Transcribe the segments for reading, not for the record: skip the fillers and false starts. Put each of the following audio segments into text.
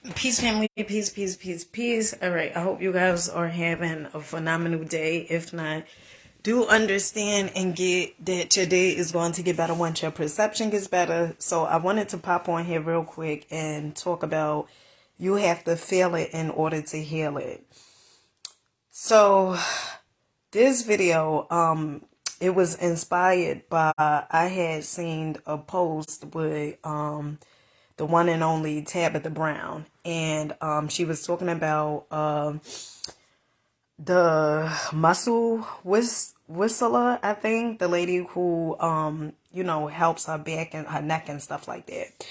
Peace, family. Peace, peace, peace, peace. All right. I hope you guys are having a phenomenal day. If not, do understand and get that your day is going to get better once your perception gets better. So I wanted to pop on here real quick and talk about you have to feel it in order to heal it. So this video, it was inspired by, I had seen a post with the one and only Tabitha Brown, and she was talking about the muscle whistler, I think, the lady who helps her back and her neck and stuff like that.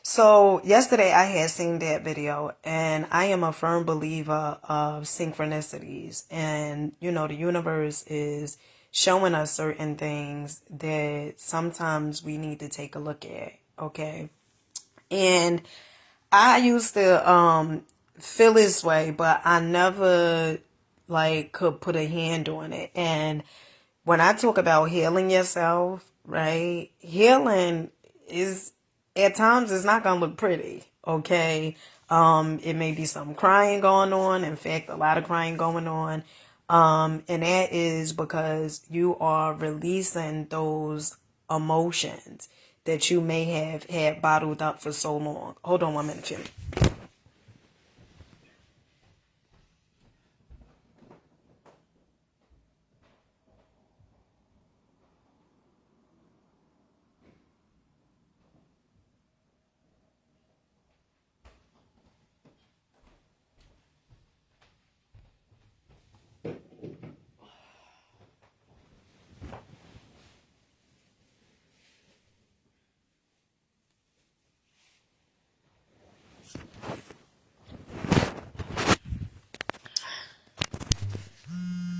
So yesterday I had seen that video, and I am a firm believer of synchronicities, and the universe is showing us certain things that sometimes we need to take a look at. Okay. And I used to feel this way, but I never could put a hand on it. And when I talk about healing yourself, right? Healing is at times it's not gonna look pretty, okay? It may be some crying going on. In fact, a lot of crying going on. And that is because you are releasing those emotions that you may have had bottled up for so long. Hold on 1 minute, Jimmy.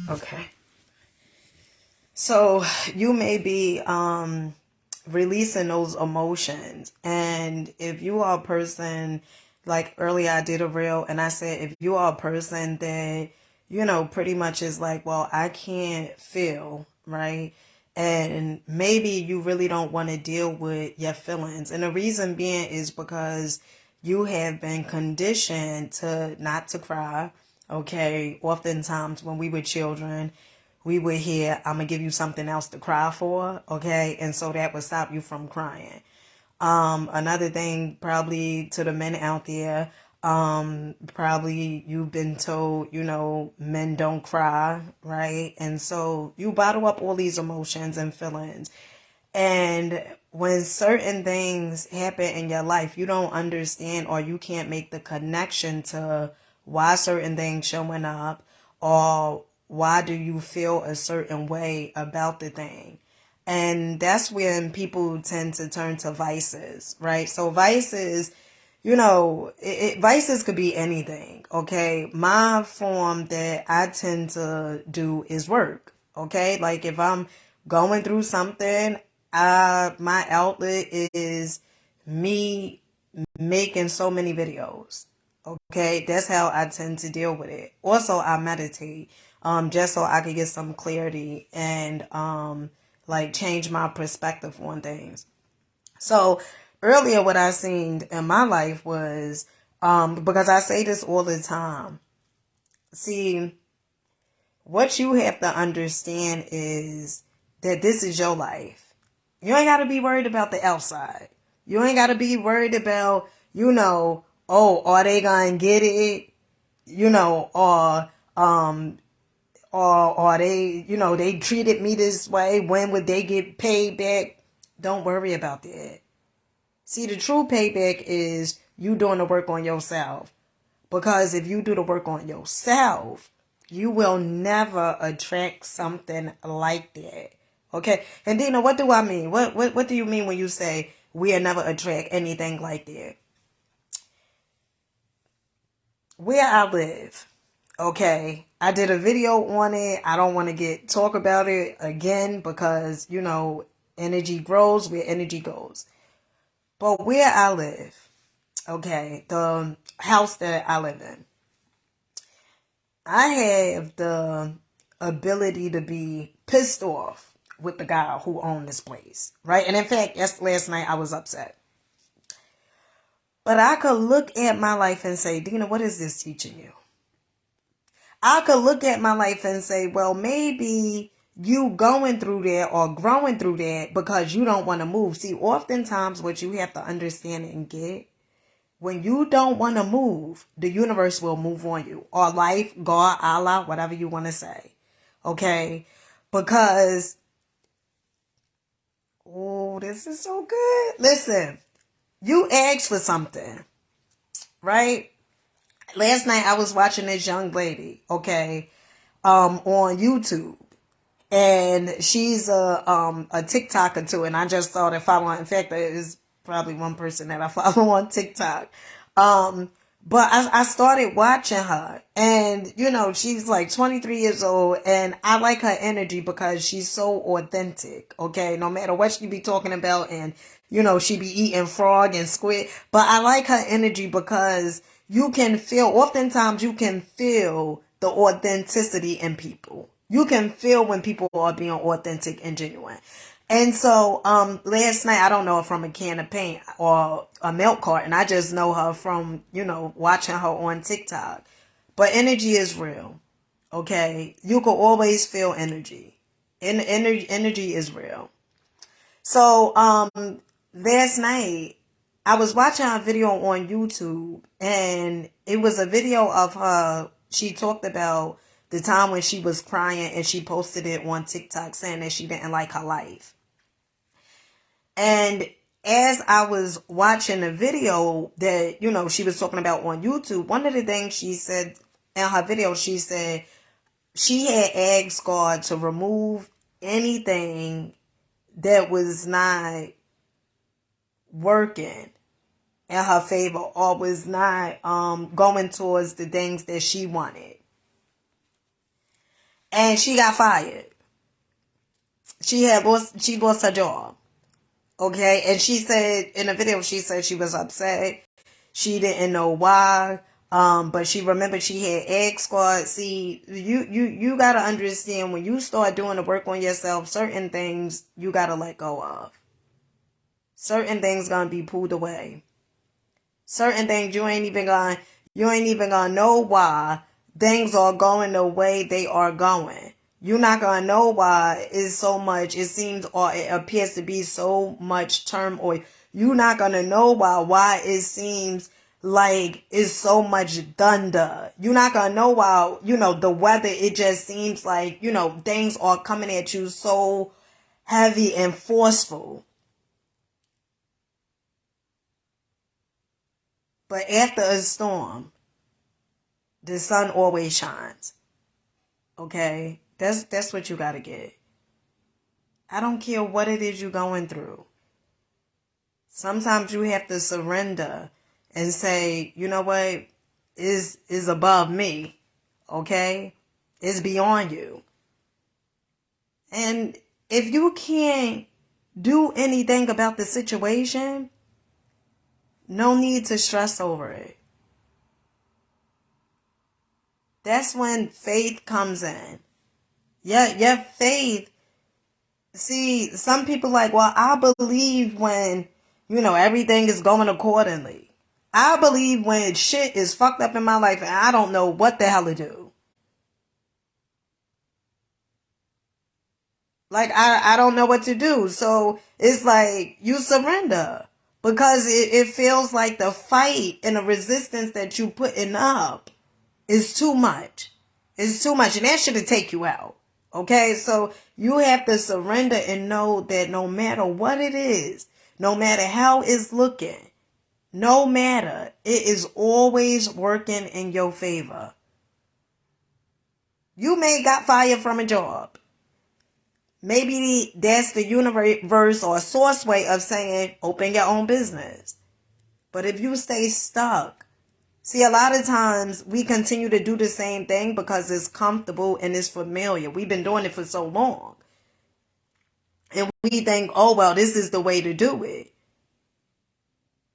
Okay. So you may be releasing those emotions. And if you are a person, like earlier I did a reel and I said, if you are a person that, pretty much is like, well, I can't feel, right? And maybe you really don't want to deal with your feelings. And the reason being is because you have been conditioned to not to cry. Okay. Oftentimes when we were children, we would hear, I'm going to give you something else to cry for. Okay. And so that would stop you from crying. Another thing, probably to the men out there, probably you've been told, men don't cry, right? And so you bottle up all these emotions and feelings. And when certain things happen in your life, you don't understand or you can't make the connection to why certain things showing up or why do you feel a certain way about the thing. And that's when people tend to turn to vices, right? So vices, vices could be anything, okay? My form that I tend to do is work, okay? Like if I'm going through something, my outlet is me making so many videos. Okay, that's how I tend to deal with it. Also, I meditate, just so I could get some clarity and change my perspective on things. So earlier, what I seen in my life was because I say this all the time. See, what you have to understand is that this is your life. You ain't got to be worried about the outside. You ain't got to be worried about, oh, are they going to get it? Or they, they treated me this way. When would they get paid back? Don't worry about that. See, the true payback is you doing the work on yourself. Because if you do the work on yourself, you will never attract something like that. Okay? And Dina, what do I mean? What do you mean when you say we'll never attract anything like that? Where I live, okay, I did a video on it. I don't want to talk about it again because, energy grows where energy goes. But where I live, okay, the house that I live in, I have the ability to be pissed off with the guy who owned this place, right? And in fact, last night I was upset. But I could look at my life and say, Dina, what is this teaching you? I could look at my life and say, well, maybe you going through that or growing through that because you don't want to move. See, oftentimes what you have to understand and get, when you don't want to move, the universe will move on you. Or life, God, Allah, whatever you want to say. Okay? Because, oh, this is so good. Listen, you asked for something, right? Last night I was watching this young lady, okay, on YouTube. And she's a TikToker too. And I just thought if I want, in fact, there is probably one person that I follow on TikTok. But I started watching her, and you know, she's like 23 years old, and I like her energy because she's so authentic. Okay, no matter what she be talking about, and you know, she be eating frog and squid, but I like her energy because you can feel. Oftentimes, you can feel the authenticity in people. You can feel when people are being authentic and genuine. And so, last night, I don't know her from a can of paint or a milk carton. I just know her from, you know, watching her on TikTok. But energy is real. Okay. You can always feel energy. Energy is real. So, last night, I was watching a video on YouTube, and it was a video of her. She talked about the time when she was crying, and she posted it on TikTok saying that she didn't like her life. And as I was watching the video that, you know, she was talking about on YouTube, one of the things she said in her video, she said she had asked God to remove anything that was not working in her favor or was not going towards the things that she wanted. And she got fired. She lost her job. Okay, and she said in the video, she said she was upset. She didn't know why. But she remembered she had asked God. See, you gotta understand, when you start doing the work on yourself, certain things you gotta let go of. Certain things gonna be pulled away. Certain things you ain't even gonna know why things are going the way they are going. You're not gonna know why it's so much, it seems, or it appears to be so much turmoil. You're not gonna know why it seems like it's so much thunder. You're not gonna know why, you know, the weather, it just seems like, you know, things are coming at you so heavy and forceful. But after a storm, the sun always shines. Okay? That's what you gotta get. I don't care what it is you're going through. Sometimes you have to surrender and say, you know what, is above me. Okay? It's beyond you. And if you can't do anything about the situation, no need to stress over it. That's when faith comes in. Your faith. See, some people like, well, I believe when, you know, everything is going accordingly. I believe when shit is fucked up in my life and I don't know what the hell to do. Like, I don't know what to do. So it's like you surrender. Because it feels like the fight and the resistance that you putting up is too much. It's too much. And that should take you out. Okay, so you have to surrender and know that no matter what it is, no matter how it's looking, no matter, it is always working in your favor. You may got fired from a job. Maybe that's the universe or source way of saying open your own business. But if you stay stuck, see, a lot of times we continue to do the same thing because it's comfortable and it's familiar. We've been doing it for so long. And we think, oh, well, this is the way to do it.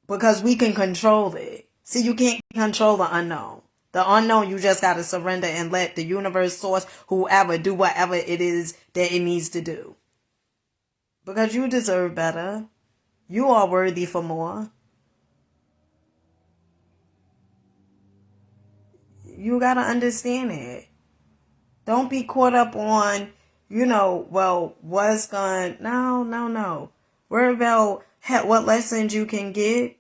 Because we can control it. See, you can't control the unknown. The unknown, you just got to surrender and let the universe, source, whoever, do whatever it is that it needs to do. Because you deserve better. You are worthy for more. You got to understand it. Don't be caught up on, well, what's going, no. Worry about what lessons you can get,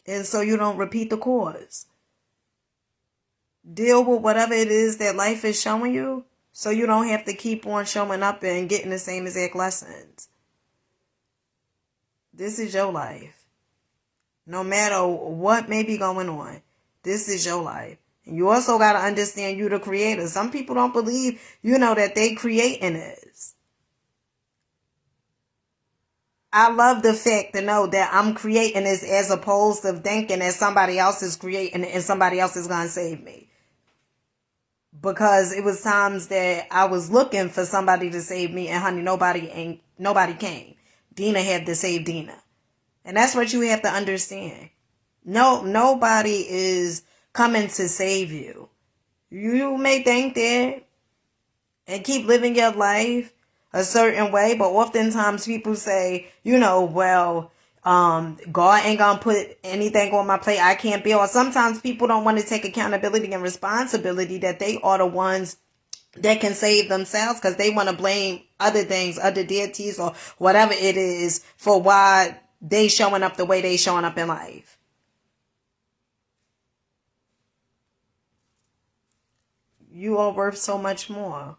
and so you don't repeat the course. Deal with whatever it is that life is showing you, so you don't have to keep on showing up and getting the same exact lessons. This is your life. No matter what may be going on, this is your life. And you also got to understand you're the creator. Some people don't believe, that they creating this. I love the fact to know that I'm creating this as opposed to thinking that somebody else is creating it and somebody else is going to save me. Because it was times that I was looking for somebody to save me, and honey, nobody came. Dina had to save Dina. And that's what you have to understand. No, nobody is coming to save you. You may think that and keep living your life a certain way, but oftentimes people say, God ain't gonna put anything on my plate I can't be. Or sometimes people don't want to take accountability and responsibility that they are the ones that can save themselves, because they want to blame other things, other deities or whatever it is, for why they showing up the way they showing up in life. You are worth so much more.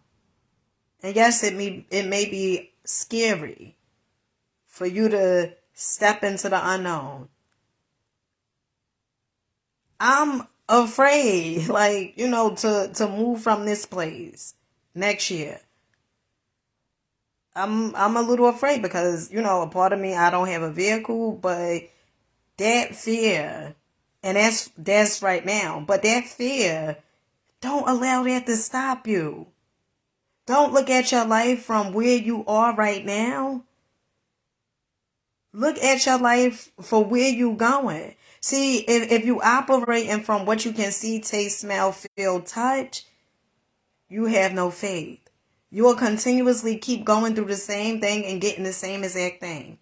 And yes, it may be scary for you to step into the unknown. I'm afraid, to move from this place next year. I'm a little afraid because, a part of me, I don't have a vehicle, but that fear, and that's right now, but that fear, don't allow that to stop you. Don't look at your life from where you are right now. Look at your life for where you going. See, if you operating from what you can see, taste, smell, feel, touch, you have no faith. You will continuously keep going through the same thing and getting the same exact thing.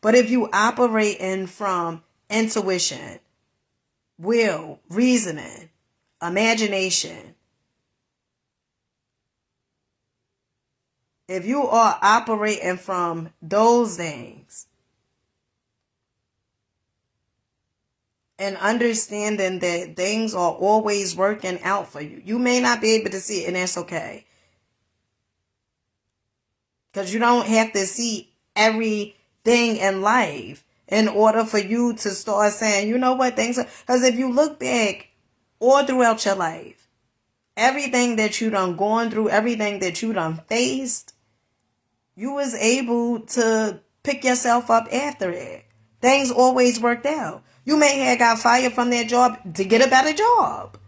But if you operating from intuition, will, reasoning, imagination, if you are operating from those things and understanding that things are always working out for you, you may not be able to see it, and that's okay. Because you don't have to see everything in life in order for you to start saying, you know what, things are. Because if you look back all throughout your life, everything that you done gone through, everything that you done faced, you was able to pick yourself up after it. Things always worked out. You may have got fired from that job to get a better job.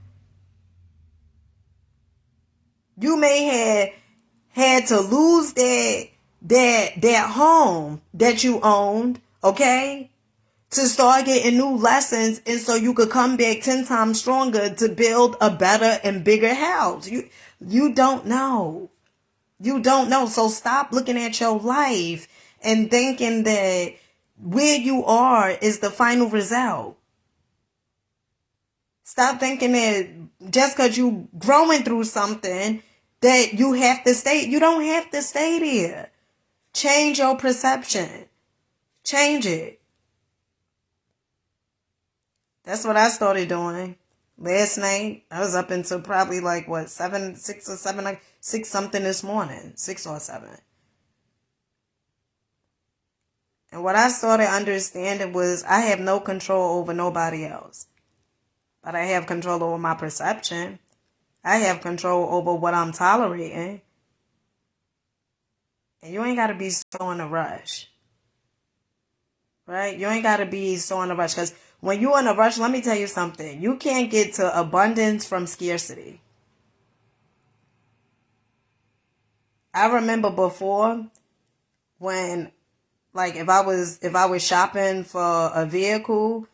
You may have had to lose that home that you owned, okay, to start getting new lessons, and so you could come back 10 times stronger to build a better and bigger house. You don't know. You don't know. So stop looking at your life and thinking that where you are is the final result. Stop thinking that just because you growing through something that you have to stay. You don't have to stay there. Change your perception. Change it. That's what I started doing. Last night, I was up until probably 6 something this morning. 6 or 7. And what I started understanding was I have no control over nobody else. But I have control over my perception. I have control over what I'm tolerating. And you ain't got to be so in a rush. Right? You ain't got to be so in a rush. Because when you're in a rush, let me tell you something. You can't get to abundance from scarcity. I remember before when, if I was shopping for a vehicle,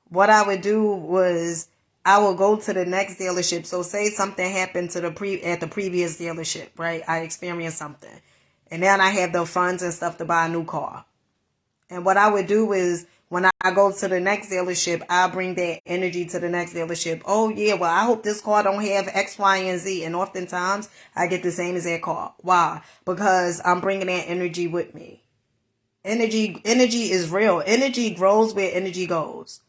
what I would do was I would go to the next dealership. So say something happened to at the previous dealership, right? I experienced something. And then I have the funds and stuff to buy a new car. And what I would do is when I I go to the next dealership, I bring that energy to the next dealership. Oh yeah, well I hope this car don't have X, Y, and Z. And oftentimes I get the same as that car. Why? Because I'm bringing that energy with me. Energy is real. Energy grows where energy goes.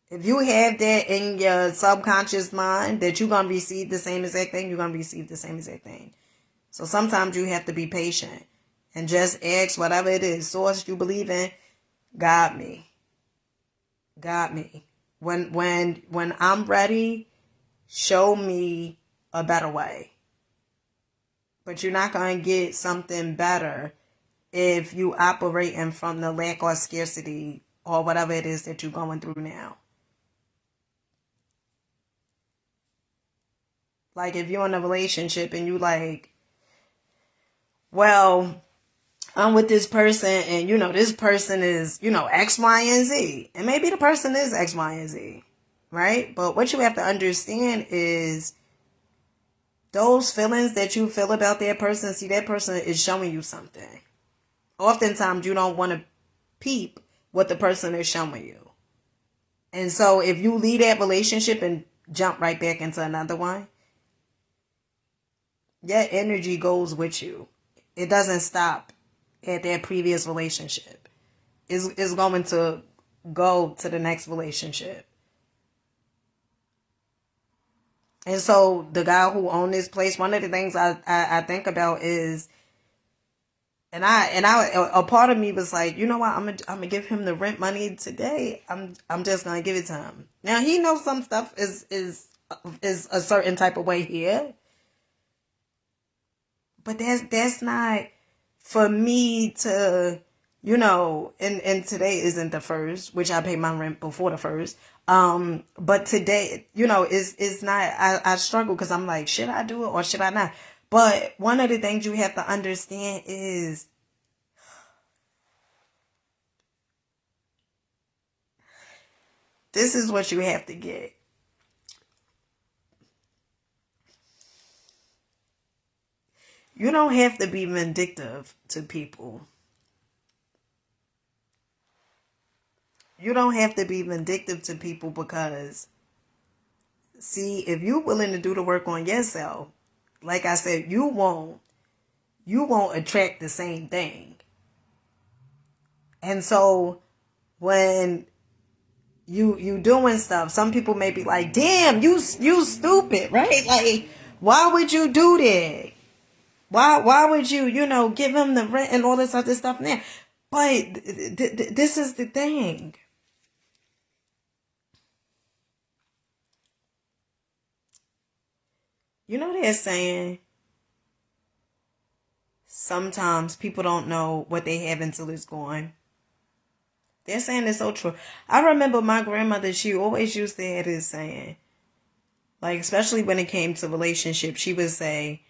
If you have that in your subconscious mind that you're going to receive the same exact thing, you're going to receive the same exact thing. So sometimes you have to be patient and just ask whatever it is, source you believe in, guide me. Guide me. When I'm ready, show me a better way. But you're not going to get something better if you operating from the lack or scarcity or whatever it is that you're going through now. Like if you're in a relationship and you like, well, I'm with this person and this person is, X, Y, and Z. And maybe the person is X, Y, and Z. Right? But what you have to understand is those feelings that you feel about that person, see, that person is showing you something. Oftentimes you don't want to peep what the person is showing you. And so if you leave that relationship and jump right back into another one, your energy goes with you. It doesn't stop at that previous relationship. It's going to go to the next relationship. And so the guy who owned this place, one of the things I think about is, and a part of me was like, you know what, I'm gonna give him the rent money today. I'm just gonna give it to him. Now he knows some stuff is a certain type of way here. But that's not for me to, and today isn't the first, which I pay my rent before the first. But today, is not, I struggle because I'm like, should I do it or should I not? But one of the things you have to understand is this is what you have to get. You don't have to be vindictive to people. You don't have to be vindictive to people because, see, if you're willing to do the work on yourself, like I said, you won't attract the same thing. And so when you doing stuff, some people may be like, damn, you stupid, right? Like, why would you do that? Why would you, give him the rent and all this other stuff now? But this is the thing. They're saying sometimes people don't know what they have until it's gone. They're saying it's so true. I remember my grandmother, she always used to have this saying, like, especially when it came to relationships, she would say,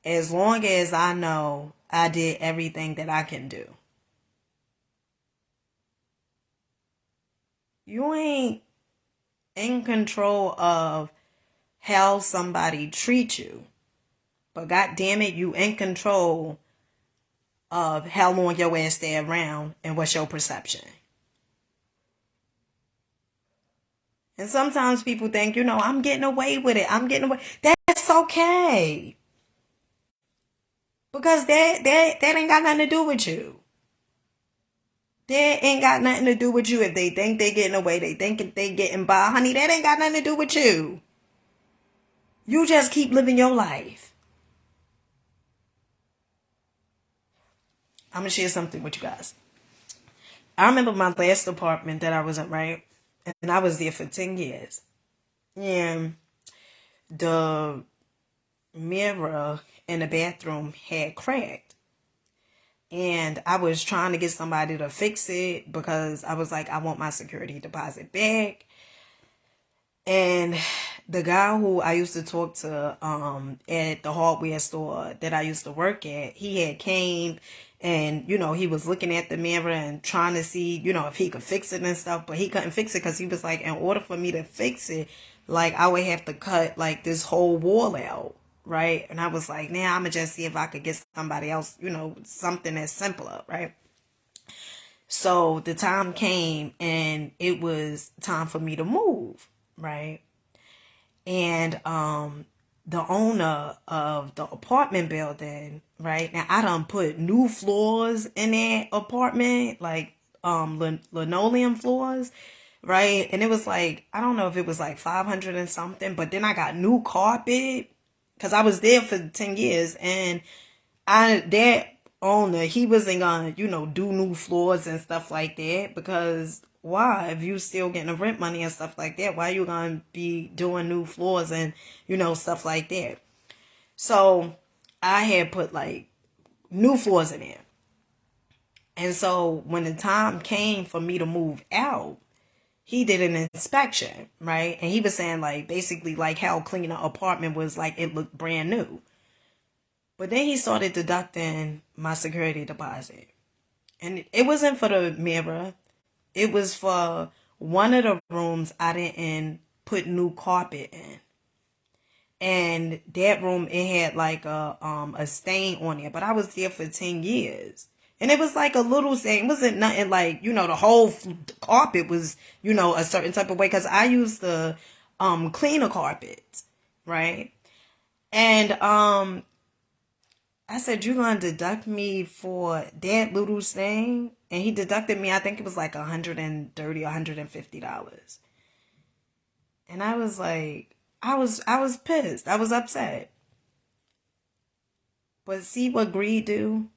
as long as I know I did everything that I can do. You ain't in control of how somebody treats you. But God damn it, you in control of how long your ass stay around and what's your perception. And sometimes people think, I'm getting away with it. I'm getting away. That's okay. Because that ain't got nothing to do with you. That ain't got nothing to do with you. If they think they getting away, they think they getting by, honey, that ain't got nothing to do with you. You just keep living your life. I'm going to share something with you guys. I remember my last apartment that I was in, right? And I was there for 10 years. And the mirror in the bathroom had cracked. And I was trying to get somebody to fix it because I was like, I want my security deposit back. And the guy who I used to talk to at the hardware store that I used to work at, he had came and, he was looking at the mirror and trying to see, if he could fix it and stuff. But he couldn't fix it because he was like, in order for me to fix it, like, I would have to cut, like, this whole wall out, right? And I was like, nah, I'm going to just see if I could get somebody else, something that's simpler, right? So the time came and it was time for me to move, right? And the owner of the apartment building, right? Now I done put new floors in that apartment, like linoleum floors, right? And it was like, I don't know if it was like 500 and something, but then I got new carpet because I was there for 10 years, and that owner, he wasn't gonna, do new floors and stuff like that, because why? If you still getting the rent money and stuff like that, why you gonna be doing new floors and, stuff like that? So I had put like new floors in there. And so when the time came for me to move out, he did an inspection, right? And he was saying like basically like how clean the apartment was, like it looked brand new. But then he started deducting my security deposit. And it wasn't for the mirror. It was for one of the rooms I didn't put new carpet in. And that room, it had like a stain on it. But I was there for 10 years. And it was like a little stain. It wasn't nothing like, the whole carpet was, a certain type of way. Because I used to clean the carpets, right? And I said, you're going to deduct me for that little stain? And he deducted me, I think it was like $130, $150. And I was like, I was pissed. I was upset. But see what greed do?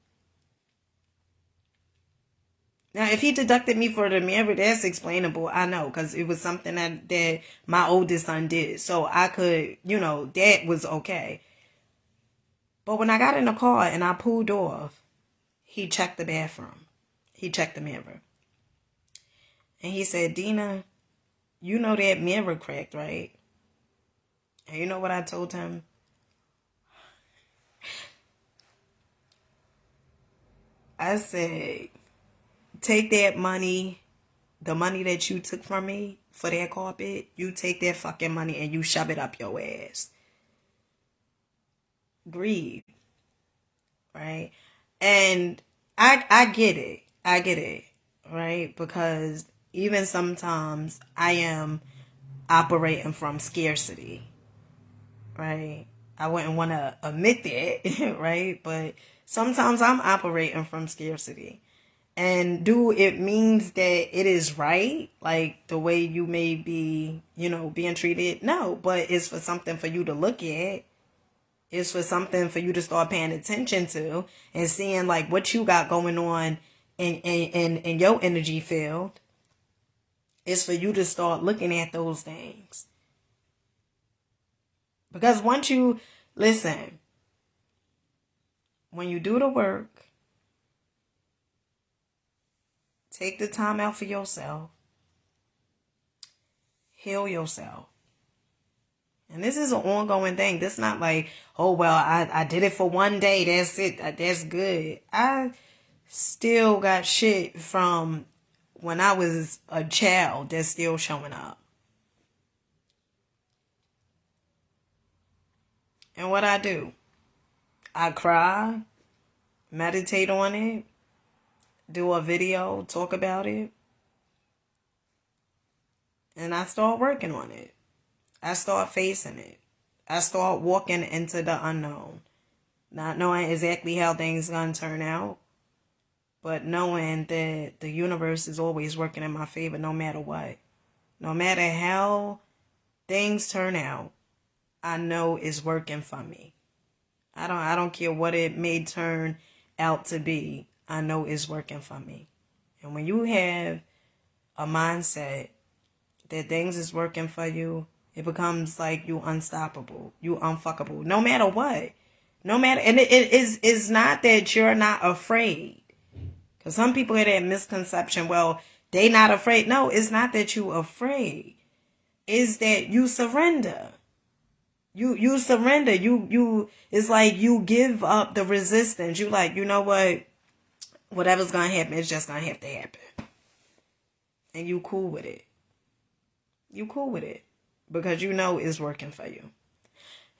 Now, if he deducted me for the mirror, that's explainable. I know, because it was something that my oldest son did. So I could, that was okay. But when I got in the car and I pulled off, he checked the bathroom. He checked the mirror. And he said, Dina, you know that mirror cracked, right? And you know what I told him? I said, take that money, the money that you took from me for that carpet, you take that fucking money and you shove it up your ass. Greed, right? And I get it. I get it, right? Because even sometimes I am operating from scarcity, right? I wouldn't want to admit that, right? But sometimes I'm operating from scarcity. And do it means that it is right, like the way you may be, being treated? No, but it's for something for you to look at. It's for something for you to start paying attention to and seeing like what you got going on in your energy field. It's for you to start looking at those things. Because once you listen, when you do the work, take the time out for yourself, heal yourself. And this is an ongoing thing. This is not like, oh, well, I did it for one day. That's it. That's good. I still got shit from when I was a child that's still showing up. And what I do, I cry, meditate on it, do a video, talk about it, and I start working on it. I start facing it. I start walking into the unknown, not knowing exactly how things gonna turn out, but knowing that the universe is always working in my favor no matter what. No matter how things turn out, I know it's working for me. I don't care what it may turn out to be. I know it's working for me. And when you have a mindset that things is working for you, it becomes like you unstoppable, you unfuckable, no matter what. No matter, and it's not that you're not afraid. Because some people have that misconception, well, they not afraid. No, it's not that you afraid. It's that you surrender. You surrender. You it's like you give up the resistance. You like, you know what? Whatever's gonna happen, it's just gonna have to happen. And you cool with it. You cool with it. Because you know it's working for you.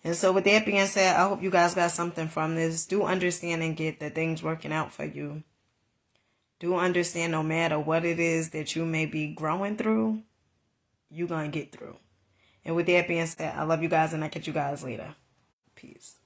And so with that being said, I hope you guys got something from this. Do understand and get that things working out for you. Do understand no matter what it is that you may be growing through, you're going to get through. And with that being said, I love you guys and I'll catch you guys later. Peace.